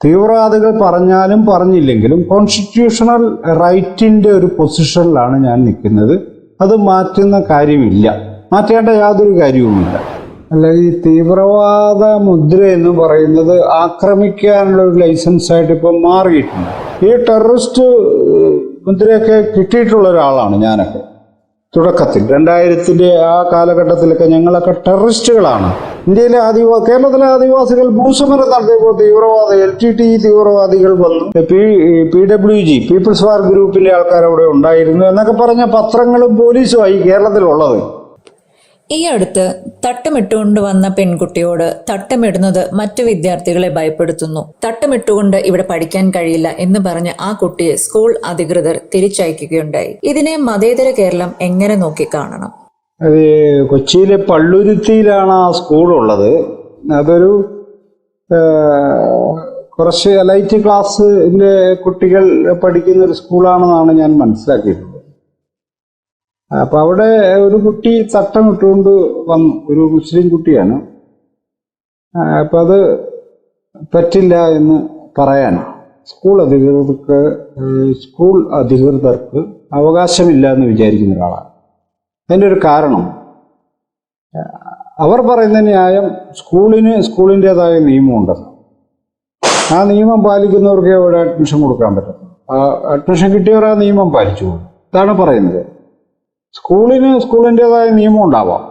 തീവ്രവാദികൾ പറഞ്ഞാലും പറഞ്ഞില്ലെങ്കിലും കോൺസ്റ്റിറ്റ്യൂഷണൽ റൈറ്റിൻ്റെ ഒരു പൊസിഷനിലാണ് ഞാൻ നിൽക്കുന്നത്. അത് മാറ്റുന്ന കാര്യമില്ല, മാറ്റേണ്ട യാതൊരു കാര്യവുമില്ല. അല്ല, ഈ തീവ്രവാദ മുദ്ര എന്ന് പറയുന്നത് ആക്രമിക്കാനുള്ള ഒരു ലൈസൻസായിട്ട് ഇപ്പം മാറിയിട്ടുണ്ട്. ഈ ടെററിസ്റ്റ് മുദ്രയൊക്കെ കിട്ടിയിട്ടുള്ള ഒരാളാണ് ഞാനൊക്കെ. തുടക്കത്തിൽ 2000-ന്റെ ആ കാലഘട്ടത്തിലൊക്കെ ഞങ്ങളൊക്കെ ടെററിസ്റ്റുകളാണ്. ഇന്ത്യയിലെ കേരളത്തിലെ ആദിവാസികൾ ഭൂസമരം നടത്തിയപ്പോൾ തീവ്രവാദ LTT തീവ്രവാദികൾ വന്നു, PWG പീപ്പിൾസ് വാർ ഗ്രൂപ്പിന്റെ ആൾക്കാർ അവിടെ ഉണ്ടായിരുന്നു എന്നൊക്കെ പറഞ്ഞ പത്രങ്ങളും പോലീസുമായി കേരളത്തിലുള്ളത്. ഈ അടുത്ത് തട്ടമിട്ടുകൊണ്ട് വന്ന പെൺകുട്ടിയോട് തട്ടമിടുന്നത് മറ്റു വിദ്യാർത്ഥികളെ ഭയപ്പെടുത്തുന്നു, തട്ടമിട്ടുകൊണ്ട് ഇവിടെ പഠിക്കാൻ കഴിയില്ല എന്ന് പറഞ്ഞ് ആ കുട്ടിയെ സ്കൂൾ അധികൃതർ തിരിച്ചയക്കുകയുണ്ടായി. ഇതിനെ മതേതര കേരളം എങ്ങനെ നോക്കിക്കാണണം? അത് കൊച്ചിയിലെ പള്ളുരുത്തിയിലാണ് ആ സ്കൂളുള്ളത്. അതൊരു കുറച്ച് എലൈറ്റ് ക്ലാസ്സിന്റെ കുട്ടികൾ പഠിക്കുന്ന ഒരു സ്കൂളാണെന്നാണ് ഞാൻ മനസ്സിലാക്കിയിട്ടുള്ളത്. അപ്പൊ അവിടെ ഒരു കുട്ടി തട്ടമിട്ടുകൊണ്ട് വന്നു, ഒരു മുസ്ലിം കുട്ടിയാണ്. അപ്പൊ അത് പറ്റില്ല എന്ന് പറയാൻ സ്കൂൾ അധികൃതർക്ക് അവകാശമില്ല എന്ന് വിചാരിക്കുന്ന ഒരാളാണ്. അതിൻ്റെ ഒരു കാരണം, അവർ പറയുന്ന ന്യായം സ്കൂളിൻ്റെതായ നിയമമുണ്ട്. ആ നിയമം പാലിക്കുന്നവർക്ക് അവിടെ അഡ്മിഷൻ കൊടുക്കാൻ പറ്റും. ആ അഡ്മിഷൻ കിട്ടിയവർ ആ നിയമം പാലിച്ചു. ഇതാണ് പറയുന്നത്. സ്കൂളിൻ്റെതായ നിയമം ഉണ്ടാവാം,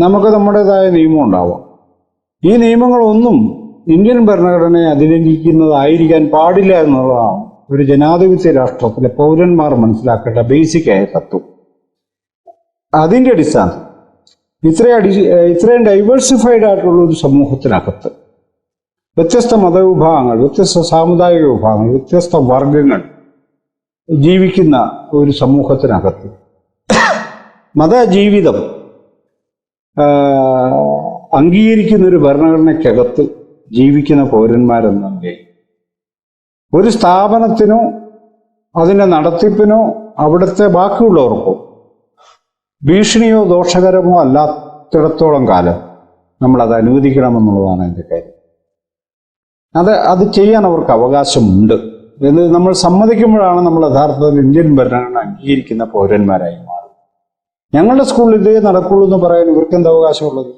നമുക്ക് നമ്മുടേതായ നിയമം ഉണ്ടാവാം. ഈ നിയമങ്ങളൊന്നും ഇന്ത്യൻ ഭരണഘടനയെ അതിലംഘിക്കുന്നതായിരിക്കാൻ പാടില്ല എന്നുള്ളതാണ് ഒരു ജനാധിപത്യ രാഷ്ട്രത്തിലെ പൗരന്മാർ മനസ്സിലാക്കേണ്ട ബേസിക്കായ തത്വം. അതിൻ്റെ അടിസ്ഥാനം ഇത്രയും ഡൈവേഴ്സിഫൈഡ് ആയിട്ടുള്ള ഒരു സമൂഹത്തിനകത്ത് വ്യത്യസ്ത മതവിഭാഗങ്ങൾ, വ്യത്യസ്ത സാമുദായിക വിഭാഗങ്ങൾ, വ്യത്യസ്ത വർഗങ്ങൾ ജീവിക്കുന്ന ഒരു സമൂഹത്തിനകത്ത് മതജീവിതം അംഗീകരിക്കുന്ന ഒരു ഭരണഘടനയ്ക്കകത്ത് ജീവിക്കുന്ന പൗരന്മാരെന്നെ ഒരു സ്ഥാപനത്തിനോ അതിൻ്റെ നടത്തിപ്പിനോ അവിടുത്തെ ബാക്കിയുള്ളവർക്കോ ഭീഷണിയോ ദോഷകരമോ അല്ലാത്തിടത്തോളം കാലം നമ്മളത് അനുവദിക്കണമെന്നുള്ളതാണ് എൻ്റെ കാര്യം. അത് ചെയ്യാൻ അവർക്ക് അവകാശമുണ്ട് എന്ന് നമ്മൾ സമ്മതിക്കുമ്പോഴാണ് നമ്മൾ യഥാർത്ഥത്തിൽ ഇന്ത്യൻ ഭരണഘടന അംഗീകരിക്കുന്ന പൗരന്മാരായി മാറും. ഞങ്ങളുടെ സ്കൂളിൽ ഇതേ നടക്കുള്ളൂ എന്ന് പറയാൻ ഇവർക്ക് എന്താ അവകാശമുള്ളത്?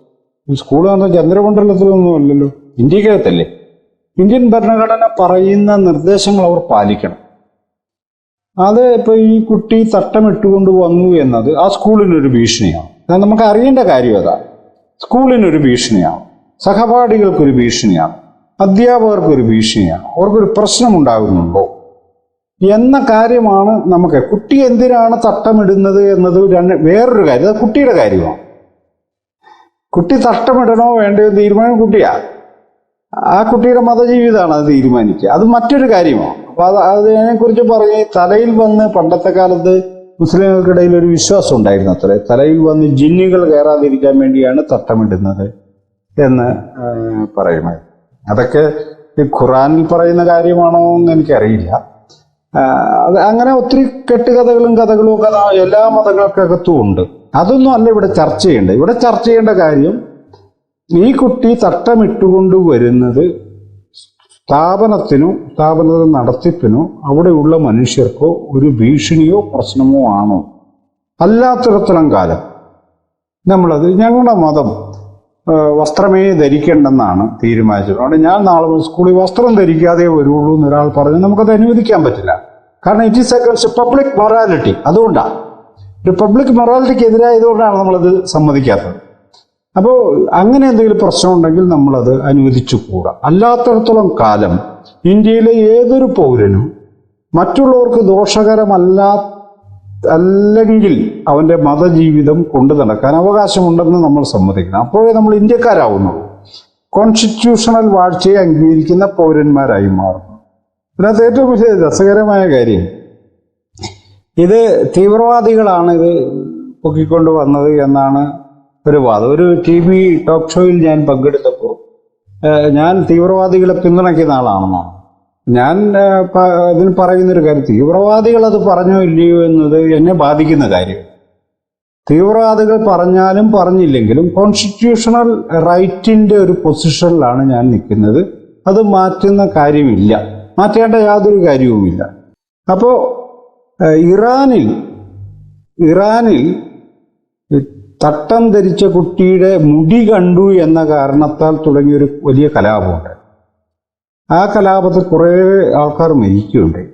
സ്കൂൾ എന്ന് ചന്ദ്രമണ്ഡലത്തിലൊന്നും അല്ലല്ലോ, ഇന്ത്യക്കകത്തല്ലേ. ഇന്ത്യൻ ഭരണഘടന പറയുന്ന നിർദ്ദേശങ്ങൾ അവർ പാലിക്കണം. അത് ഇപ്പൊ ഈ കുട്ടി തട്ടമിട്ടുകൊണ്ട് വന്നു എന്നത് ആ സ്കൂളിനൊരു ഭീഷണിയാണ്. അത് നമുക്ക് അറിയേണ്ട കാര്യം അതാണ്. സ്കൂളിനൊരു ഭീഷണിയാണ്, സഹപാഠികൾക്കൊരു ഭീഷണിയാണ്, അധ്യാപകർക്കൊരു ഭീഷണിയാണ്. അവർക്കൊരു പ്രശ്നമുണ്ടാകുന്നുണ്ടോ എന്ന കാര്യമാണ് നമുക്ക്. കുട്ടി എന്തിനാണ് തട്ടമിടുന്നത് എന്നത് വേറൊരു കാര്യം, അത് കുട്ടിയുടെ കാര്യമാണ്. കുട്ടി തട്ടമിടണോ വേണ്ടയോ തീരുമാനം കുട്ടിയാ. ആ കുട്ടിയുടെ മതജീവിതമാണ് അത് തീരുമാനിക്കുക. അത് മറ്റൊരു കാര്യമാണ്. അപ്പൊ അതിനെക്കുറിച്ച് പറഞ്ഞ് തലയിൽ വന്ന്, പണ്ടത്തെ കാലത്ത് മുസ്ലിങ്ങൾക്കിടയിൽ ഒരു വിശ്വാസം ഉണ്ടായിരുന്നു അത്രേ, തലയിൽ വന്ന് ജിന്നുകൾ കയറാതിരിക്കാൻ വേണ്ടിയാണ് തട്ടമിടുന്നത് എന്ന് പറയുമായിരുന്നു. അതൊക്കെ ഖുറാനിൽ പറയുന്ന കാര്യമാണോ എന്ന് എനിക്കറിയില്ല. അത് അങ്ങനെ ഒത്തിരി കെട്ടുകഥകളും കഥകളും ഒക്കെ എല്ലാ മതങ്ങൾക്കകത്തും ഉണ്ട്. അതൊന്നും അല്ല ഇവിടെ ചർച്ച ചെയ്യേണ്ടത്. ഇവിടെ ചർച്ച ചെയ്യേണ്ട കാര്യം, ഈ കുട്ടി തട്ടമിട്ടുകൊണ്ട് വരുന്നത് സ്ഥാപനത്തിനോ സ്ഥാപനത്തിന്റെ നടത്തിപ്പിനോ അവിടെയുള്ള മനുഷ്യർക്കോ ഒരു ഭീഷണിയോ പ്രശ്നമോ ആണോ? അല്ലാത്തിടത്തോളം കാലം നമ്മളത്, ഞങ്ങളുടെ മതം വസ്ത്രമേ ധരിക്കേണ്ടെന്നാണ് തീരുമാനിച്ചത്. അതുകൊണ്ട് ഞാൻ നാളെ സ്കൂളിൽ വസ്ത്രം ധരിക്കാതെ വരുള്ളൂ എന്നൊരാൾ പറഞ്ഞ് നമുക്കത് അനുവദിക്കാൻ പറ്റില്ല. കാരണം it is against public morality. അതുകൊണ്ടാണ്, ഒരു പബ്ലിക് മൊറാലിറ്റിക്ക് എതിരായതുകൊണ്ടാണ് നമ്മളത് സമ്മതിക്കാത്തത്. അപ്പോൾ അങ്ങനെ എന്തെങ്കിലും പ്രശ്നമുണ്ടെങ്കിൽ നമ്മളത് അനുവദിച്ചുകൂടാ. അല്ലാത്തിടത്തോളം കാലം ഇന്ത്യയിലെ ഏതൊരു പൗരനും മറ്റുള്ളവർക്ക് അല്ലെങ്കിൽ അവൻ്റെ മതജീവിതം കൊണ്ടു നടക്കാൻ അവകാശമുണ്ടെന്ന് നമ്മൾ സമ്മതിക്കണം. അപ്പോഴേ നമ്മൾ ഇന്ത്യക്കാരാവുന്നുള്ളൂ, കോൺസ്റ്റിറ്റ്യൂഷണൽ വാഴ്ചയെ അംഗീകരിക്കുന്ന പൗരന്മാരായി മാറുന്നു. ഇതിനകത്ത് ഏറ്റവും വലിയ രസകരമായ കാര്യം, ഇത് തീവ്രവാദികളാണ് ഇത് പൊക്കിക്കൊണ്ട് വന്നത് എന്നാണ് ഒരു വാദം. ഒരു TV ടോക്ക് ഷോയിൽ ഞാൻ പങ്കെടുത്തപ്പോൾ ഞാൻ തീവ്രവാദികളെ പിന്തുണയ്ക്കുന്ന ആളാണെന്നാണ് ഞാൻ അതിന് പറയുന്നൊരു കാര്യം. തീവ്രവാദികൾ അത് പറഞ്ഞോ ഇല്ലയോ എന്നത് എന്നെ ബാധിക്കുന്ന കാര്യം. തീവ്രവാദികൾ പറഞ്ഞാലും പറഞ്ഞില്ലെങ്കിലും കോൺസ്റ്റിറ്റ്യൂഷണൽ റൈറ്റിൻ്റെ ഒരു പൊസിഷനിലാണ് ഞാൻ നിൽക്കുന്നത്. അത് മാറ്റുന്ന കാര്യമില്ല, മാറ്റേണ്ട യാതൊരു കാര്യവുമില്ല. അപ്പോൾ ഇറാനിൽ തട്ടം ധരിച്ച കുട്ടിയുടെ മുടി കണ്ടു എന്ന കാരണത്താൽ തുടങ്ങിയൊരു വലിയ കലാപമുണ്ട്. ആ കലാപത്തിൽ കുറേ ആൾക്കാർ മരിക്കുകയുണ്ടായി.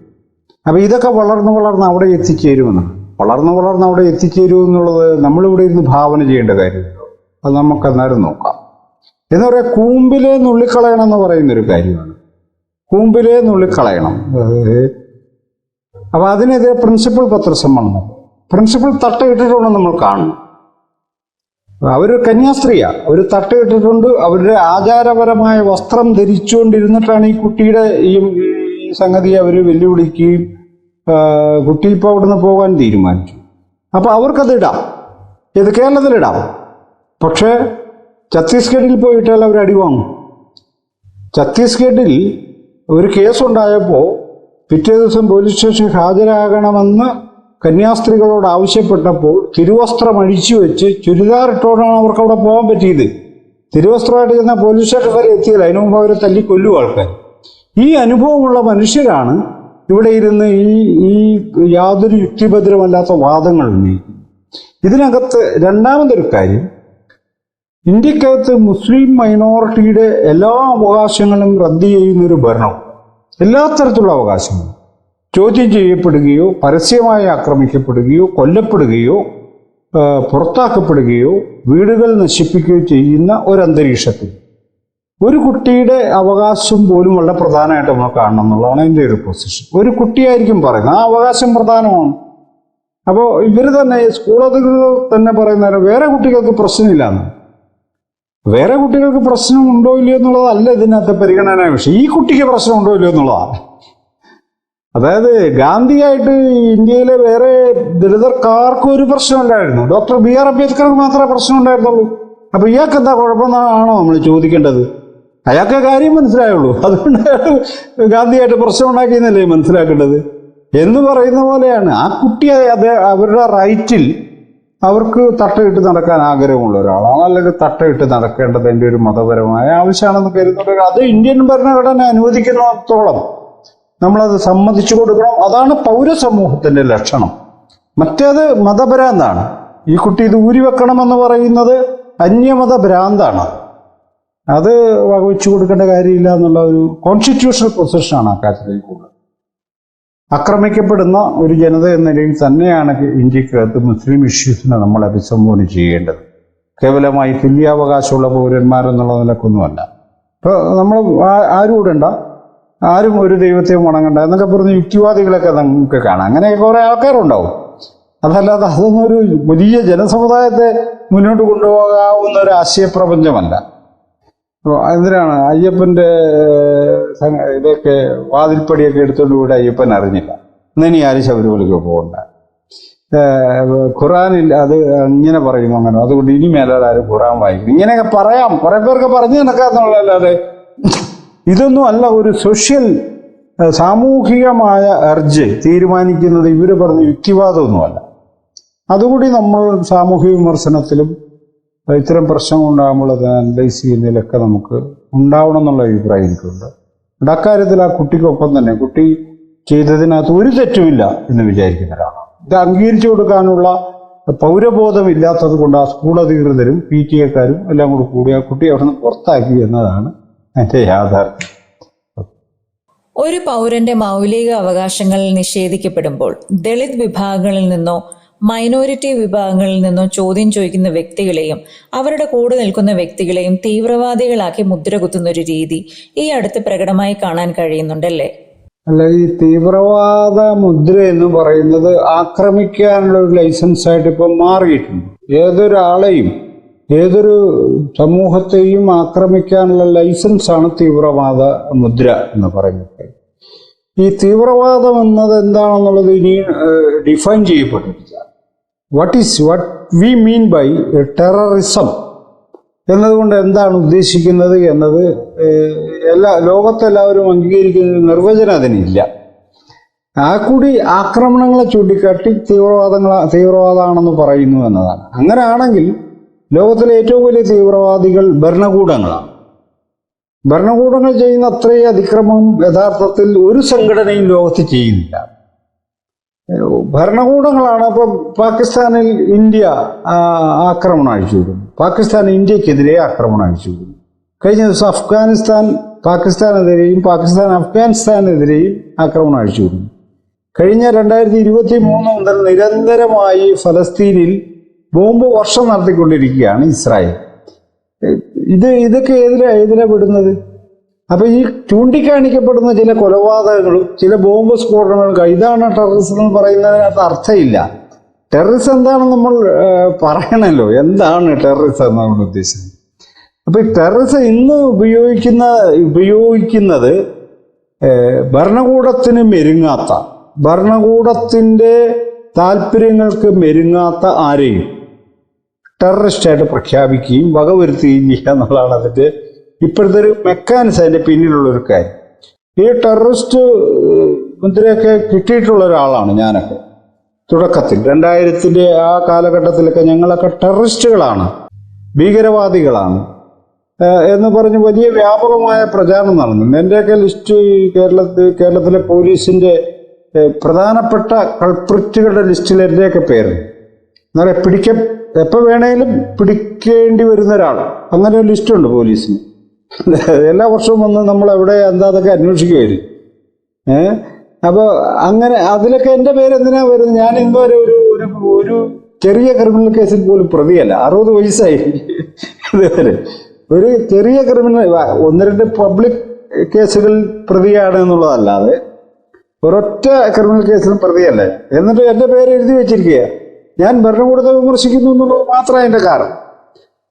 അപ്പം ഇതൊക്കെ വളർന്ന് അവിടെ എത്തിച്ചേരുമെന്നാണ്. വളർന്ന് അവിടെ എത്തിച്ചേരുമെന്നുള്ളത് നമ്മളിവിടെ ഇരുന്ന് ഭാവന ചെയ്യേണ്ട കാര്യമല്ലോ. അത് നമുക്ക് അന്നേരം നോക്കാം. എന്ന് പറയാം, കൂമ്പിലെ നുള്ളിക്കളയണം എന്ന് പറയുന്നൊരു കാര്യമാണ്. കൂമ്പിലെ നുള്ളിക്കളയണം. അപ്പം അതിനെതിരെ പ്രിൻസിപ്പൽ പത്രസമ്മേളനം, പ്രിൻസിപ്പൽ തട്ടയിട്ടിട്ടുണ്ടെന്ന് നമ്മൾ കാണും. അവർ കന്യാസ്ത്രീയാണ്, അവർ തട്ടയിട്ടിട്ടുണ്ട്. അവരുടെ ആചാരപരമായ വസ്ത്രം ധരിച്ചുകൊണ്ടിരുന്നിട്ടാണ് ഈ കുട്ടിയുടെ ഈ സംഗതിയെ അവർ വെല്ലുവിളിക്കുകയും കുട്ടി ഇപ്പോൾ അവിടുന്ന് പോകാൻ തീരുമാനിച്ചു. അപ്പോൾ അവർക്കത് ഇടാം, ഇത് കേരളത്തിലിടാം. പക്ഷേ ഛത്തീസ്ഗഡിൽ പോയിട്ടാൽ അവർ അടി വാങ്ങും. ഛത്തീസ്ഗഡിൽ ഒരു കേസുണ്ടായപ്പോൾ പിറ്റേ ദിവസം പോലീസ് സ്റ്റേഷനിൽ ഹാജരാകണമെന്ന് കന്യാസ്ത്രീകളോട് ആവശ്യപ്പെട്ടപ്പോൾ തിരുവസ്ത്രം അഴിച്ചു വെച്ച് ചുരിദാർ ഇട്ടോടാണ് അവർക്ക് അവിടെ പോകാൻ പറ്റിയത്. തിരുവസ്ത്രമായിട്ട് ചെന്ന പോലീസ് സ്റ്റേഷൻ വരെ എത്തിയില്ല. അതിനു മുമ്പ് അവരെ തല്ലി കൊല്ലും ആൾക്കാർ. ഈ അനുഭവമുള്ള മനുഷ്യരാണ് ഇവിടെ ഇരുന്ന് ഈ യാതൊരു യുക്തിഭദ്രമല്ലാത്ത വാദങ്ങൾ ഉന്നയിക്കുന്നത്. ഇതിനകത്ത് രണ്ടാമതൊരു കാര്യം, ഇന്ത്യക്കകത്ത് മുസ്ലിം മൈനോറിറ്റിയുടെ എല്ലാ അവകാശങ്ങളും റദ്ദ് ചെയ്യുന്നൊരു ഭരണം, എല്ലാ തരത്തിലുള്ള അവകാശങ്ങളും ചോദ്യം ചെയ്യപ്പെടുകയോ പരസ്യമായി ആക്രമിക്കപ്പെടുകയോ കൊല്ലപ്പെടുകയോ പുറത്താക്കപ്പെടുകയോ വീടുകൾ നശിപ്പിക്കുകയോ ചെയ്യുന്ന ഒരു അന്തരീക്ഷത്തിൽ ഒരു കുട്ടിയുടെ അവകാശം പോലും വളരെ പ്രധാനമായിട്ട് നമ്മൾ കാണണം എന്നുള്ളതാണ് എൻ്റെ ഒരു പൊസിഷൻ. ഒരു കുട്ടിയായിരിക്കും പറയുന്നത്, ആ അവകാശം പ്രധാനമാണ്. അപ്പോൾ ഇവർ തന്നെ സ്കൂൾ അധികൃതർ തന്നെ പറയുന്നതിന് വേറെ കുട്ടികൾക്ക് പ്രശ്നമില്ലാന്ന്. വേറെ കുട്ടികൾക്ക് പ്രശ്നമുണ്ടോ ഇല്ലയോ എന്നുള്ളതല്ല ഇതിനകത്ത് പരിഗണന വിഷയം. ഈ കുട്ടിക്ക് പ്രശ്നമുണ്ടോ ഇല്ലയോ എന്നുള്ളതാണ്. അതായത് ഗാന്ധിയായിട്ട് ഇന്ത്യയിലെ വേറെ ദളിതർക്കാർക്കും ഒരു പ്രശ്നമില്ലായിരുന്നു. ഡോക്ടർ BR അംബേദ്കർക്ക് മാത്രമേ പ്രശ്നം ഉണ്ടായിരുന്നുള്ളൂ. അപ്പൊ ഇയാൾക്ക് എന്താ കുഴപ്പമെന്നാണോ നമ്മൾ ചോദിക്കേണ്ടത്? അയാൾക്ക് കാര്യം മനസ്സിലായുള്ളൂ, അതുകൊണ്ട് ഗാന്ധിയായിട്ട് പ്രശ്നം ഉണ്ടാക്കിയെന്നല്ലേ മനസ്സിലാക്കേണ്ടത് എന്ന് പറയുന്ന പോലെയാണ്. ആ കുട്ടി അവരുടെ റൈറ്റിൽ അവർക്ക് തട്ടയിട്ട് നടക്കാൻ ആഗ്രഹമുള്ള ഒരാളാണ്, അല്ലെങ്കിൽ തട്ടയിട്ട് നടക്കേണ്ടത് എൻ്റെ ഒരു മതപരമായ ആവശ്യമാണെന്ന് കരുതുന്നത്. അത് ഇന്ത്യൻ ഭരണഘടന അനുവദിക്കുന്നിടത്തോളം നമ്മളത് സമ്മതിച്ചു കൊടുക്കണം. അതാണ് പൗരസമൂഹത്തിന്റെ ലക്ഷണം. മറ്റേത് മതഭ്രാന്താണ്. ഈ കുട്ടി ഇത് ഊരിവെക്കണമെന്ന് പറയുന്നത് അന്യമത ഭ്രാന്താണ്. അത് വകവെച്ചു കൊടുക്കേണ്ട കാര്യമില്ല എന്നുള്ള ഒരു കോൺസ്റ്റിറ്റ്യൂഷണൽ പൊസിഷനാണ് ആ കാര്യത്തിലേക്കുള്ളത്. ആക്രമിക്കപ്പെടുന്ന ഒരു ജനത എന്ന നിലയിൽ തന്നെയാണ് ഇന്ത്യക്കകത്ത് മുസ്ലിം ഇഷ്യൂസിനെ നമ്മൾ അഭിസംബോധന ചെയ്യേണ്ടത്. കേവലമായി തുല്യാവകാശമുള്ള പൗരന്മാരെന്നുള്ള നിലക്കൊന്നുമല്ല. ഇപ്പോൾ നമ്മൾ ആരും ഇടണ്ട, ആരും ഒരു ദൈവത്തെ വണങ്ങണ്ട എന്നൊക്കെ പറഞ്ഞ് യുക്തിവാദികളൊക്കെ നമുക്ക് കാണാം. അങ്ങനെയൊക്കെ കുറേ ആൾക്കാരുണ്ടാവും. അതല്ലാതെ അതൊന്നും ഒരു വലിയ ജനസമുദായത്തെ മുന്നോട്ട് കൊണ്ടുപോകാവുന്ന ഒരു ആശയപ്രപഞ്ചമല്ല. എന്തിനാണ് അയ്യപ്പൻ്റെ ഇതൊക്കെ വാതിൽപ്പടിയൊക്കെ എടുത്തുകൊണ്ട് കൂടെ അയ്യപ്പൻ അറിഞ്ഞില്ല, ഇനി ആരും ശബരിമലയ്ക്ക് പോകണ്ട, ഖുറാനിൽ അത് ഇങ്ങനെ പറയും, അങ്ങനെ അതുകൊണ്ട് ഇനി മേലാൽ ആരും ഖുറാൻ വായിക്കും, ഇങ്ങനെയൊക്കെ പറയാം. കുറെ പേർക്ക് പറഞ്ഞു നടക്കാന്നുള്ളതല്ലാതെ ഇതൊന്നും അല്ല ഒരു സോഷ്യൽ സാമൂഹികമായ അർജ് തീരുമാനിക്കുന്നത് ഇവർ പറഞ്ഞ യുക്തിവാദമൊന്നുമല്ല. അതുകൂടി നമ്മൾ സാമൂഹിക വിമർശനത്തിലും ഇത്തരം പ്രശ്നം ഉണ്ടാകുമ്പോൾ അത് അനലൈസ് ചെയ്യുന്നതിലൊക്കെ നമുക്ക് ഉണ്ടാവണം എന്നുള്ള അഭിപ്രായം എനിക്കുണ്ട്. അക്കാര്യത്തിൽ ആ കുട്ടിക്കൊപ്പം തന്നെ കുട്ടി ചെയ്തതിനകത്ത് ഒരു തെറ്റുമില്ല എന്ന് വിചാരിക്കുന്ന ഒരാളാണ്. ഇത് അംഗീകരിച്ചു കൊടുക്കാനുള്ള പൗരബോധമില്ലാത്തത് കൊണ്ട് ആ സ്കൂൾ അധികൃതരും PTA-ക്കാരും എല്ലാം കൂടി ആ കുട്ടി അവിടെ നിന്ന് പുറത്താക്കി എന്നതാണ് എൻ്റെ യാഥാർത്ഥ്യം. ഒരു പൗരന്റെ മൗലിക അവകാശങ്ങൾ നിഷേധിക്കപ്പെടുമ്പോൾ ദളിത് വിഭാഗങ്ങളിൽ നിന്നോ മൈനോറിറ്റി വിഭാഗങ്ങളിൽ നിന്നോ ചോദ്യം ചോദിക്കുന്ന വ്യക്തികളെയും അവരുടെ കൂടെ നിൽക്കുന്ന വ്യക്തികളെയും തീവ്രവാദികളാക്കി മുദ്രകുത്തുന്ന ഒരു രീതി ഈ അടുത്ത് പ്രകടമായി കാണാൻ കഴിയുന്നുണ്ടല്ലേ? അല്ല, ഈ തീവ്രവാദ മുദ്ര എന്ന് പറയുന്നത് ആക്രമിക്കാനുള്ള ഒരു ലൈസൻസായിട്ട് ഇപ്പം മാറിയിട്ടുണ്ട്. ഏതൊരാളെയും ഏതൊരു സമൂഹത്തെയും ആക്രമിക്കാനുള്ള ലൈസൻസാണ് തീവ്രവാദ മുദ്ര എന്ന് പറയുന്നത്. ഈ തീവ്രവാദം എന്നത് എന്താണെന്നുള്ളത് ഇനി ഡിഫൈൻ ചെയ്യപ്പെട്ടിട്ടില്ല. What we mean by terrorism എന്നതുകൊണ്ട് എന്താണ് ഉദ്ദേശിക്കുന്നത് എന്നത് ലോകത്തെല്ലാവരും അംഗീകരിക്കുന്ന നിർവചനം അതിനില്ല. ആ കൂടി ആക്രമണങ്ങളെ ചൂണ്ടിക്കാട്ടി തീവ്രവാദമാണെന്ന് പറയുന്നു എന്നതാണ്. അങ്ങനെയാണെങ്കിൽ ലോകത്തിലെ ഏറ്റവും വലിയ തീവ്രവാദികൾ ഭരണകൂടങ്ങളാണ്. ഭരണകൂടങ്ങൾ ചെയ്യുന്ന അത്രയും അതിക്രമം യഥാർത്ഥത്തിൽ ഒരു സംഘടനയും ലോകത്ത് ചെയ്യുന്നില്ല. ഭരണകൂടങ്ങളാണ്. ഇപ്പം പാകിസ്ഥാനിൽ ഇന്ത്യ ആക്രമണം അഴിച്ചുവിടുന്നു, പാകിസ്ഥാൻ ഇന്ത്യക്കെതിരെ ആക്രമണം അഴിച്ചുവിടുന്നു. കഴിഞ്ഞ ദിവസം അഫ്ഗാനിസ്ഥാൻ പാകിസ്ഥാനെതിരെയും പാകിസ്ഥാൻ അഫ്ഗാനിസ്ഥാനെതിരെയും ആക്രമണം അഴിച്ചുവിടുന്നു. കഴിഞ്ഞ 2023 മുതൽ നിരന്തരമായി ഫലസ്തീനിൽ ബോംബ് വർഷം നടത്തിക്കൊണ്ടിരിക്കുകയാണ് ഇസ്രായേൽ. ഇതൊക്കെ ഏതിലാ വിടുന്നത്? അപ്പൊ ഈ ചൂണ്ടിക്കാണിക്കപ്പെടുന്ന ചില കൊലപാതകങ്ങളും ചില ബോംബ് സ്ഫോടനങ്ങളും ഇതാണ് ടെററിസം എന്ന് പറയുന്നതിനകത്ത് അർത്ഥമില്ല. ടെററിസം എന്താണെന്ന് നമ്മൾ പറയണല്ലോ. എന്താണ് ടെററിസം എന്നാണ് ഉദ്ദേശിച്ചത്? അപ്പൊ ഈ ടെററിസം ഇന്ന് ഉപയോഗിക്കുന്നത് ഭരണകൂടത്തിന് മെരുങ്ങാത്ത, ഭരണകൂടത്തിന്റെ താല്പര്യങ്ങൾക്ക് മെരുങ്ങാത്ത ആരെയും ടെററിസ്റ്റായിട്ട് പ്രഖ്യാപിക്കുകയും വകവരുത്തുകയും ചെയ്യുക എന്നുള്ളതാണ് അതിൻ്റെ ഇപ്പോഴത്തെ ഒരു മെക്കാനിസം, അതിൻ്റെ പിന്നിലുള്ളൊരു കാര്യം. ഈ ടെററിസ്റ്റ് മുദ്രയൊക്കെ കിട്ടിയിട്ടുള്ള ഒരാളാണ് ഞാനൊക്കെ. തുടക്കത്തിൽ 2000 ആ കാലഘട്ടത്തിലൊക്കെ ഞങ്ങളൊക്കെ ടെററിസ്റ്റുകളാണ്, ഭീകരവാദികളാണ് എന്ന് പറഞ്ഞ് വലിയ വ്യാപകമായ പ്രചാരണം നടന്നു. എൻ്റെയൊക്കെ ലിസ്റ്റ് കേരളത്തിലെ പോലീസിൻ്റെ പ്രധാനപ്പെട്ട കൾപ്രിറ്റുകളുടെ ലിസ്റ്റിൽ എൻ്റെയൊക്കെ പേര്. എന്നാൽ എപ്പോൾ വേണേലും പിടിക്കേണ്ടി വരുന്ന ഒരാൾ, അങ്ങനെ ഒരു ലിസ്റ്റുണ്ട് പോലീസിന്. എല്ലാ വർഷവും വന്ന് നമ്മൾ എവിടെ എന്താതൊക്കെ അന്വേഷിക്കുമായിരുന്നു. അപ്പോൾ അങ്ങനെ അതിലൊക്കെ എൻ്റെ പേര് എന്തിനാ വരുന്നത്? ഞാൻ ഇന്നുവരെ ഒരു ചെറിയ ക്രിമിനൽ കേസിൽ പോലും പ്രതിയല്ല. 60 വയസ്സായി ഇതുവരെ ഒരു ചെറിയ ക്രിമിനൽ 1-2 പബ്ലിക് കേസുകളിൽ പ്രതിയാണ് എന്നുള്ളതല്ലാതെ ഒരൊറ്റ ക്രിമിനൽ കേസിലും പ്രതിയല്ല. എന്നിട്ട് എൻ്റെ പേര് എഴുതി വെച്ചിരിക്കുക. ഞാൻ ഭരണകൂടത്തെ വിമർശിക്കുന്നു എന്നുള്ളത് മാത്രമാണ് എൻ്റെ കാരണം.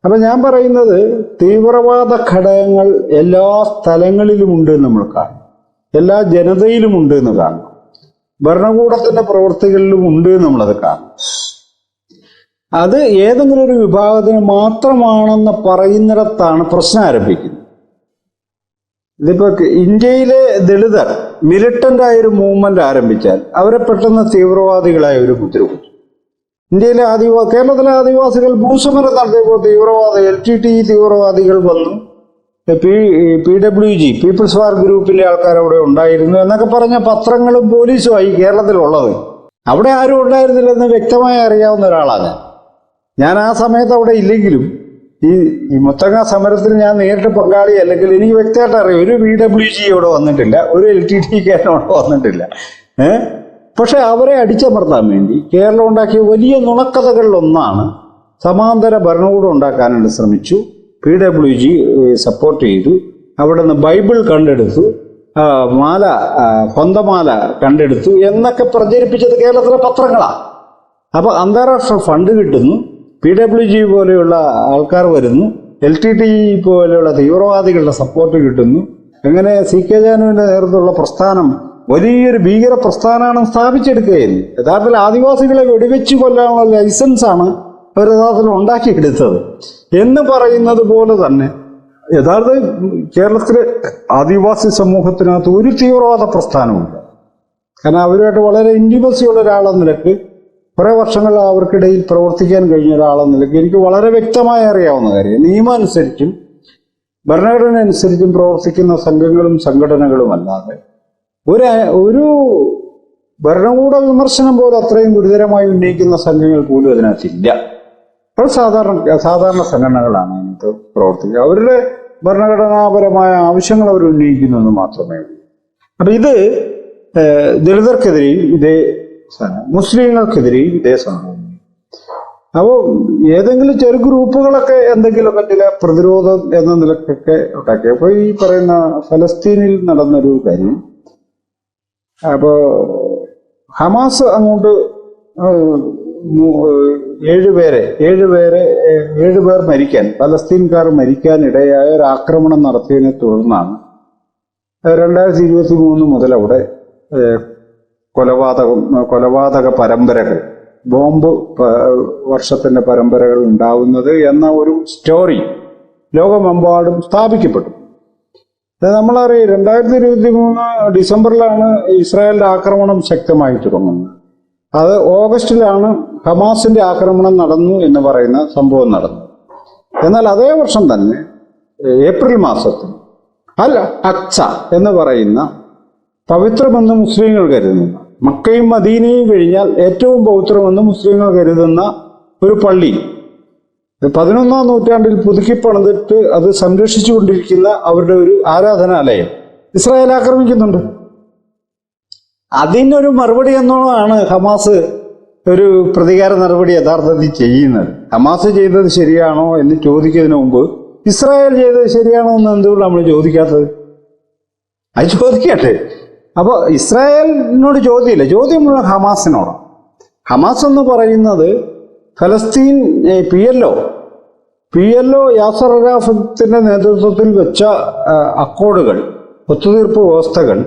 അപ്പം ഞാൻ പറയുന്നത് തീവ്രവാദ ഘടകങ്ങൾ എല്ലാ സ്ഥലങ്ങളിലും ഉണ്ട് എന്ന് നമ്മൾ കാണും, എല്ലാ ജനതയിലും ഉണ്ട് എന്ന് കാണണം, ഭരണകൂടത്തിൻ്റെ പ്രവൃത്തികളിലും ഉണ്ട് നമ്മളത് കാണും. അത് ഏതെങ്കിലും ഒരു വിഭാഗത്തിന് മാത്രമാണെന്ന് പറയുന്നിടത്താണ് പ്രശ്നം ആരംഭിക്കുന്നത്. ഇതിപ്പോൾ ഇന്ത്യയിലെ ദളിതർ മിലിറ്റൻ്റായൊരു മൂവ്മെൻ്റ് ആരംഭിച്ചാൽ അവരെ പെട്ടെന്ന് തീവ്രവാദികളായ ഒരു മുദ്ര കുത്തും. ഇന്ത്യയിലെ കേരളത്തിലെ ആദിവാസികൾ ഭൂസമരം നടത്തിയപ്പോൾ LTTE തീവ്രവാദികൾ വന്നു, PWG പീപ്പിൾസ് വാർ ഗ്രൂപ്പിന്റെ ആൾക്കാർ അവിടെ ഉണ്ടായിരുന്നു എന്നൊക്കെ പറഞ്ഞ പത്രങ്ങളും പോലീസുമായി കേരളത്തിലുള്ളത്. അവിടെ ആരും ഉണ്ടായിരുന്നില്ലെന്ന് വ്യക്തമായി അറിയാവുന്ന ഒരാളാണ് ഞാൻ. ആ സമയത്ത് അവിടെ ഇല്ലെങ്കിലും ഈ മുത്തങ്ങ സമരത്തിൽ ഞാൻ നേരിട്ട് പങ്കാളി അല്ലെങ്കിൽ എനിക്ക് വ്യക്തമായിട്ട് അറിയാം. ഒരു PWG അവിടെ വന്നിട്ടില്ല, ഒരു LTTE അവിടെ വന്നിട്ടില്ല. പക്ഷെ അവരെ അടിച്ചമർത്താൻ വേണ്ടി കേരളം ഉണ്ടാക്കിയ വലിയ നുണക്കഥകളിലൊന്നാണ് സമാന്തര ഭരണകൂടം ഉണ്ടാക്കാനായിട്ട് ശ്രമിച്ചു. PWG സപ്പോർട്ട് ചെയ്തു. അവിടെ നിന്ന് ബൈബിൾ കണ്ടെടുത്തു, കൊന്തമാല കണ്ടെടുത്തു എന്നൊക്കെ പ്രചരിപ്പിച്ചത് കേരളത്തിലെ പത്രങ്ങളാണ്. അപ്പോൾ അന്താരാഷ്ട്ര ഫണ്ട് കിട്ടുന്നു, PWG പോലെയുള്ള ആൾക്കാർ വരുന്നു, LTTE പോലെയുള്ള തീവ്രവാദികളുടെ സപ്പോർട്ട് കിട്ടുന്നു. എങ്ങനെ CK ജാനുവിൻ്റെ നേതൃത്വമുള്ള പ്രസ്ഥാനം വലിയൊരു ഭീകര പ്രസ്ഥാനമാണ് സ്ഥാപിച്ചെടുക്കുകയായിരുന്നു. യഥാർത്ഥത്തിൽ ആദിവാസികളെ വെടിവെച്ച് കൊല്ലാനുള്ള ലൈസൻസാണ് അവർ യഥാർത്ഥത്തിൽ ഉണ്ടാക്കിയെടുത്തത് എന്ന് പറയുന്നത് പോലെ തന്നെ യഥാർത്ഥ കേരളത്തിലെ ആദിവാസി സമൂഹത്തിനകത്ത് ഒരു തീവ്രവാദ പ്രസ്ഥാനമുണ്ട്. കാരണം അവരുമായിട്ട് വളരെ ഇൻറ്റിമസിയുള്ള ഒരാളെന്ന നിലക്ക്, കുറേ വർഷങ്ങൾ അവർക്കിടയിൽ പ്രവർത്തിക്കാൻ കഴിഞ്ഞ ഒരാളെന്ന നിലക്ക് എനിക്ക് വളരെ വ്യക്തമായി അറിയാവുന്ന കാര്യം, നിയമാനുസരിച്ചും ഭരണഘടന അനുസരിച്ചും പ്രവർത്തിക്കുന്ന സംഘങ്ങളും സംഘടനകളും അല്ലാതെ ഒരു ഭരണകൂട വിമർശനം പോലെ അത്രയും ഗുരുതരമായി ഉന്നയിക്കുന്ന സംഘങ്ങൾ പോലും അതിനകത്തില്ല. അപ്പോൾ സാധാരണ സംഘടനകളാണ് അതിനകത്ത് പ്രവർത്തിക്കുക. അവരുടെ ഭരണഘടനാപരമായ ആവശ്യങ്ങൾ അവർ ഉന്നയിക്കുന്നു എന്ന് മാത്രമേ ഉള്ളൂ. അപ്പം ഇത് ദളിതർക്കെതിരെയും ഇതേ മുസ്ലിങ്ങൾക്കെതിരെയും ഇതേ സംഭവം. അപ്പോൾ ഏതെങ്കിലും ചെറു ഗ്രൂപ്പുകളൊക്കെ എന്തെങ്കിലുമൊക്കെ ചില പ്രതിരോധം എന്ന നിലക്കൊക്കെ ഉണ്ടാക്കി. അപ്പോൾ ഈ പറയുന്ന ഫലസ്തീനിൽ നടന്നൊരു കാര്യം, അപ്പോൾ ഹമാസ് അങ്ങോട്ട് 7 പേർ മരിക്കാൻ, പലസ്തീൻകാർ മരിക്കാൻ ഇടയായ ഒരു ആക്രമണം നടത്തിയതിനെ തുടർന്നാണ് 2023 മുതൽ അവിടെ കൊലപാതക പരമ്പരകൾ, ബോംബ് വർഷത്തിന്റെ പരമ്പരകൾ ഉണ്ടാവുന്നത് എന്ന ഒരു സ്റ്റോറി ലോകമെമ്പാടും സ്ഥാപിക്കപ്പെട്ടു. നമ്മളറിയാം 2023 ഡിസംബറിലാണ് ഇസ്രായേലിന്റെ ആക്രമണം ശക്തമായി തുടങ്ങുന്നത്. അത് ഓഗസ്റ്റിലാണ് ഹമാസിന്റെ ആക്രമണം നടന്നു എന്ന് പറയുന്ന സംഭവം നടന്നു. എന്നാൽ അതേ വർഷം തന്നെ ഏപ്രിൽ മാസത്തിൽ അൽ അക്സ എന്ന് പറയുന്ന പവിത്രമെന്ന് മുസ്ലിങ്ങൾ കരുതുന്ന, മക്കയും മദീനയും കഴിഞ്ഞാൽ ഏറ്റവും പവിത്രമെന്ന് മുസ്ലിങ്ങൾ കരുതുന്ന ഒരു പള്ളി 11-ാം നൂറ്റാണ്ടിൽ പുതുക്കി പണിതിട്ട് അത് സംരക്ഷിച്ചുകൊണ്ടിരിക്കുന്ന അവരുടെ ഒരു ആരാധനാലയം ഇസ്രായേൽ ആക്രമിക്കുന്നുണ്ട്. അതിനൊരു മറുപടി എന്നോണമാണ് ഹമാസ് ഒരു പ്രതികാര നടപടി യഥാർത്ഥത്തിൽ ചെയ്യുന്നത്. ഹമാസ് ചെയ്തത് ശരിയാണോ എന്ന് ചോദിക്കുന്നതിന് മുമ്പ് ഇസ്രായേൽ ചെയ്തത് ശരിയാണോ എന്ന് എന്തുകൊണ്ട് നമ്മൾ ചോദിക്കാത്തത്? അത് ചോദിക്കട്ടെ. അപ്പോൾ ഇസ്രായേലിനോട് ചോദ്യമില്ല, ചോദ്യം മുഴുവൻ ഹമാസിനോടാണ്. ഹമാസ് എന്ന് പറയുന്നത് ഫലസ്തീൻ PLO യാസർ അറാഫത്തിന്റെ നേതൃത്വത്തിൽ വെച്ച അക്കോർഡുകൾ, ഒത്തുതീർപ്പ് വ്യവസ്ഥകൾ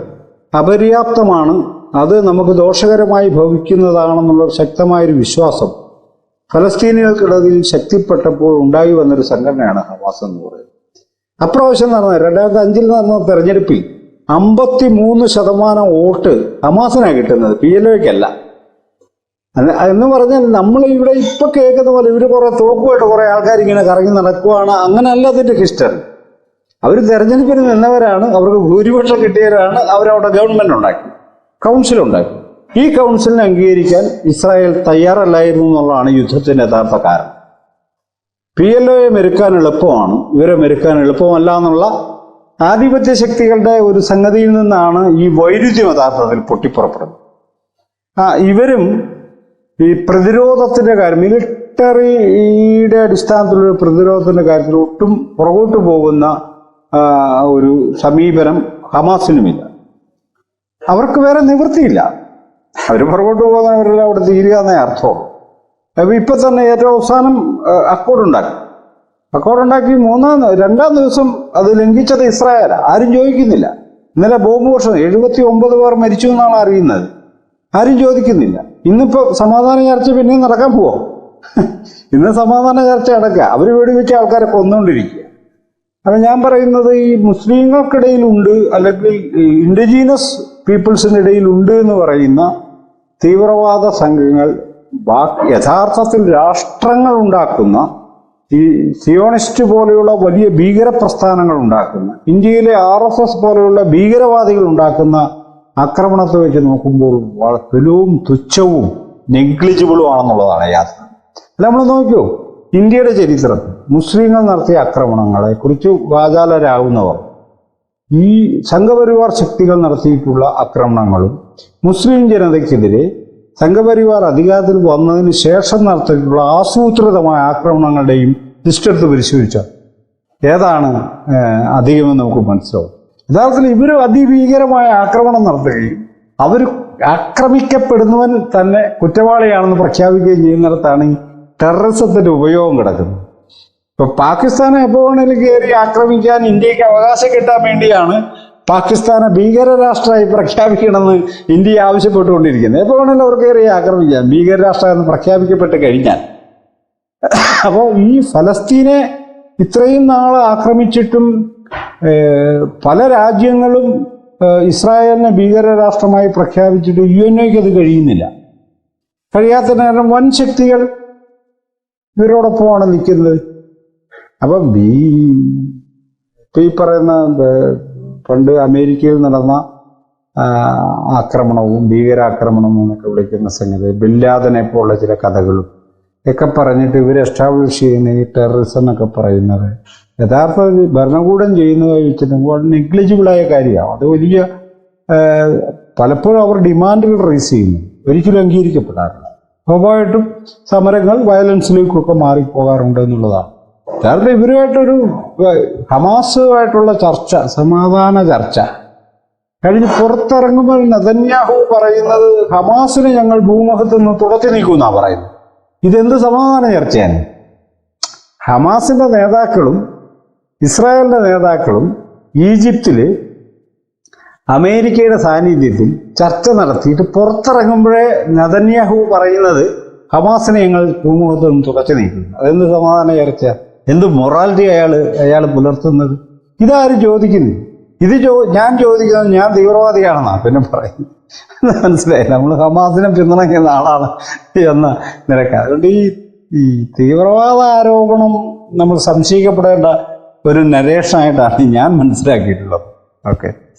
അപര്യാപ്തമാണ്, അത് നമുക്ക് ദോഷകരമായി ഭവിക്കുന്നതാണെന്നുള്ള ശക്തമായൊരു വിശ്വാസം ഫലസ്തീനികൾക്കിടയിൽ ശക്തിപ്പെട്ടപ്പോൾ ഉണ്ടായി വന്നൊരു സംഘടനയാണ് ഹമാസ് എന്ന് പറയുന്നത്. അപ്രാവശ്യം നടന്ന 2005 നടന്ന തെരഞ്ഞെടുപ്പിൽ 53% വോട്ട് ഹമാസിനാണ് കിട്ടുന്നത്, PLOയ്ക്കല്ല. എന്ന് പറഞ്ഞാൽ നമ്മൾ ഇവിടെ ഇപ്പൊ കേൾക്കുന്ന പോലെ ഇവര് കുറെ തോക്കുമായിട്ട് കുറെ ആൾക്കാർ ഇങ്ങനെ കറങ്ങി നടക്കുവാണ്, അങ്ങനെയല്ല അതിന്റെ ഹിസ്റ്ററി. അവർ തെരഞ്ഞെടുപ്പിന് നിന്നവരാണ്, അവർക്ക് ഭൂരിപക്ഷം കിട്ടിയവരാണ്, അവരവിടെ ഗവൺമെന്റ് ഉണ്ടാക്കി, കൗൺസിൽ ഉണ്ടാക്കി. ഈ കൗൺസിലിനെ അംഗീകരിക്കാൻ ഇസ്രായേൽ തയ്യാറല്ലായിരുന്നു എന്നുള്ളതാണ് യുദ്ധത്തിന്റെ യഥാർത്ഥ കാരണം. PLOയെ മെരുക്കാൻ എളുപ്പമാണ്, ഇവരെ മെരുക്കാൻ എളുപ്പമല്ല എന്നുള്ള ആധിപത്യ ശക്തികളുടെ ഒരു സംഗതിയിൽ നിന്നാണ് ഈ വൈരുദ്ധ്യം യഥാർത്ഥത്തിൽ പൊട്ടിപ്പുറപ്പെടുന്നത്. ഇവരും ഈ പ്രതിരോധത്തിന്റെ കാര്യം, മിലിറ്ററിയുടെ അടിസ്ഥാനത്തിലുള്ള പ്രതിരോധത്തിന്റെ കാര്യത്തിൽ ഒട്ടും പുറകോട്ട് പോകുന്ന ഒരു സമീപനം ഹമാസിനുമില്ല. അവർക്ക് വേറെ നിവൃത്തിയില്ല, അവർ പുറകോട്ട് പോകുന്നവരെല്ലാം അവിടെ തീരുക എന്നേ അർത്ഥമുള്ളൂ. അപ്പൊ ഇപ്പൊ തന്നെ ഏറ്റവും അവസാനം അക്കോർഡുണ്ടാക്കി 2-ാം ദിവസം അത് ലംഘിച്ചത് ഇസ്രായേലാണ്. ആരും ചോദിക്കുന്നില്ല. ഇന്നലെ ബോംബ് വർഷം 79 പേർ മരിച്ചു എന്നാണ് അറിയുന്നത്, ആരും ചോദിക്കുന്നില്ല. ഇന്നിപ്പോ സമാധാന ചർച്ച പിന്നെയും നടക്കാൻ പോവാ. ഇന്ന് സമാധാന ചർച്ച അടക്കുക, അവർ വെടിവെച്ച ആൾക്കാരെ കൊന്നുകൊണ്ടിരിക്കുക. അപ്പൊ ഞാൻ പറയുന്നത് ഈ മുസ്ലിങ്ങൾക്കിടയിലുണ്ട്, അല്ലെങ്കിൽ ഇൻഡിജീനസ് പീപ്പിൾസിന്റെ ഇടയിലുണ്ട് എന്ന് പറയുന്ന തീവ്രവാദ സംഘങ്ങൾ യഥാർത്ഥത്തിൽ രാഷ്ട്രങ്ങൾ ഉണ്ടാക്കുന്ന, ഈ സിയോണിസ്റ്റ് പോലെയുള്ള വലിയ ഭീകര പ്രസ്ഥാനങ്ങൾ ഉണ്ടാക്കുന്ന, ഇന്ത്യയിലെ RSS പോലെയുള്ള ഭീകരവാദികൾ ഉണ്ടാക്കുന്ന ആക്രമണത്തെ വെച്ച് നോക്കുമ്പോൾ വലുവും തുച്ഛവും നെഗ്ലിജിബിളും ആണെന്നുള്ളതാണ് യാഥാർത്ഥ്യം. അല്ല, നമ്മൾ നോക്കിയോ, ഇന്ത്യയുടെ ചരിത്രത്തിൽ മുസ്ലിങ്ങൾ നടത്തിയ ആക്രമണങ്ങളെ കുറിച്ച് വാചാലരാകുന്നവർ ഈ സംഘപരിവാർ ശക്തികൾ നടത്തിയിട്ടുള്ള ആക്രമണങ്ങളും മുസ്ലിം ജനതയ്ക്കെതിരെ സംഘപരിവാർ അധികാരത്തിൽ വന്നതിന് ശേഷം നടത്തിയിട്ടുള്ള ആസൂത്രിതമായ ആക്രമണങ്ങളുടെയും ലിസ്റ്റ് എടുത്ത് പരിശോധിച്ചാൽ ഏതാണ് അധികമെന്ന് നമുക്ക് മനസ്സിലാവും. യഥാർത്ഥത്തിൽ ഇവർ അതിഭീകരമായ ആക്രമണം നടത്തുകയും അവർ ആക്രമിക്കപ്പെടുന്നവൻ തന്നെ കുറ്റവാളിയാണെന്ന് പ്രഖ്യാപിക്കുകയും ചെയ്യുന്നിടത്താണ് ഈ ടെററിസത്തിന്റെ ഉപയോഗം കിടക്കുന്നത്. ഇപ്പൊ പാകിസ്ഥാനെ എപ്പോ വേണേലും കയറി ആക്രമിക്കാൻ ഇന്ത്യക്ക് അവകാശം കിട്ടാൻ വേണ്ടിയാണ് പാകിസ്ഥാനെ ഭീകര രാഷ്ട്രമായി പ്രഖ്യാപിക്കണമെന്ന് ഇന്ത്യ ആവശ്യപ്പെട്ടുകൊണ്ടിരിക്കുന്നത്. എപ്പോ വേണേലും അവർ കയറി ആക്രമിക്കാം ഭീകര രാഷ്ട്രം എന്ന് പ്രഖ്യാപിക്കപ്പെട്ട് കഴിഞ്ഞാൽ. അപ്പോൾ ഈ ഫലസ്തീനെ ഇത്രയും നാൾ ആക്രമിച്ചിട്ടും പല രാജ്യങ്ങളും ഇസ്രായേലിനെ ഭീകര രാഷ്ട്രമായി പ്രഖ്യാപിച്ചിട്ട് UNOയ്ക്ക് അത് കഴിയുന്നില്ല. കഴിയാത്ത നേരം വൻ ശക്തികൾ ഇവരോടൊപ്പമാണ് നിൽക്കുന്നത്. അപ്പം ഈ പറയുന്ന പണ്ട് അമേരിക്കയിൽ നടന്ന ആക്രമണവും ഭീകരാക്രമണവും എന്നൊക്കെ വിളിക്കുന്ന സംഗതി, ബിൻ ലാദനെ പോലുള്ള ചില കഥകളും ഒക്കെ പറഞ്ഞിട്ട് ഇവർ എസ്റ്റാബ്ലിഷ് ചെയ്യുന്ന ഈ ടെററിസം എന്നൊക്കെ പറയുന്നത് യഥാർത്ഥ ഭരണകൂടം ചെയ്യുന്നതായി വെച്ചിട്ട് വളരെ നെഗ്ലിജിബിളായ കാര്യമാണ്. അത് വലിയ പലപ്പോഴും അവർ ഡിമാൻഡുകൾ റേസ് ചെയ്യുന്നു, ഒരിക്കലും അംഗീകരിക്കപ്പെടാറില്ല. സ്വാഭാവികമായിട്ടും സമരങ്ങൾ വയലൻസിലേക്കൊക്കെ മാറിപ്പോകാറുണ്ട് എന്നുള്ളതാണ്. കാരണം ഇവരുമായിട്ടൊരു ഹമാസുമായിട്ടുള്ള ചർച്ച, സമാധാന ചർച്ച കഴിഞ്ഞ് പുറത്തിറങ്ങുമ്പോൾ നെതന്യാഹു പറയുന്നത് ഹമാസിനെ ഞങ്ങൾ ഭൂമുഖത്ത് നിന്ന് തുടച്ചു നീക്കുമെന്നാണ് പറയുന്നത്. ഇതെന്ത് സമാധാന ചർച്ചയാണ്? ഹമാസിന്റെ നേതാക്കളും ഇസ്രായേലിന്റെ നേതാക്കളും ഈജിപ്തില് അമേരിക്കയുടെ സാന്നിധ്യത്തിൽ ചർച്ച നടത്തിയിട്ട് പുറത്തിറങ്ങുമ്പോഴേ നെതന്യാഹു പറയുന്നത് ഹമാസിനെ ഞങ്ങൾ ഭൂമുഖത്ത് നിന്ന് തുടച്ചു നീക്കുന്നു. അതെന്ത് സമാധാന ചർച്ച? എന്ത് മൊറാലിറ്റി അയാൾ പുലർത്തുന്നത്? ഇതാരും ചോദിക്കുന്നു. ഞാൻ ചോദിക്കുന്നത് ഞാൻ തീവ്രവാദിയാണെന്നാണ് പിന്നെ പറയുന്നത്. മനസ്സിലായി, നമ്മൾ ഹമാസിനെ പിന്തുണയ്ക്കുന്ന ആളാണ് എന്ന നിലക്ക്. അതുകൊണ്ട് ഈ തീവ്രവാദ ആരോപണം നമ്മൾ സംശയിക്കപ്പെടേണ്ട ഒരു നരേഷനായിട്ടാണ് ഞാൻ മനസ്സിലാക്കിയിട്ടുള്ളത്. ഓക്കെ.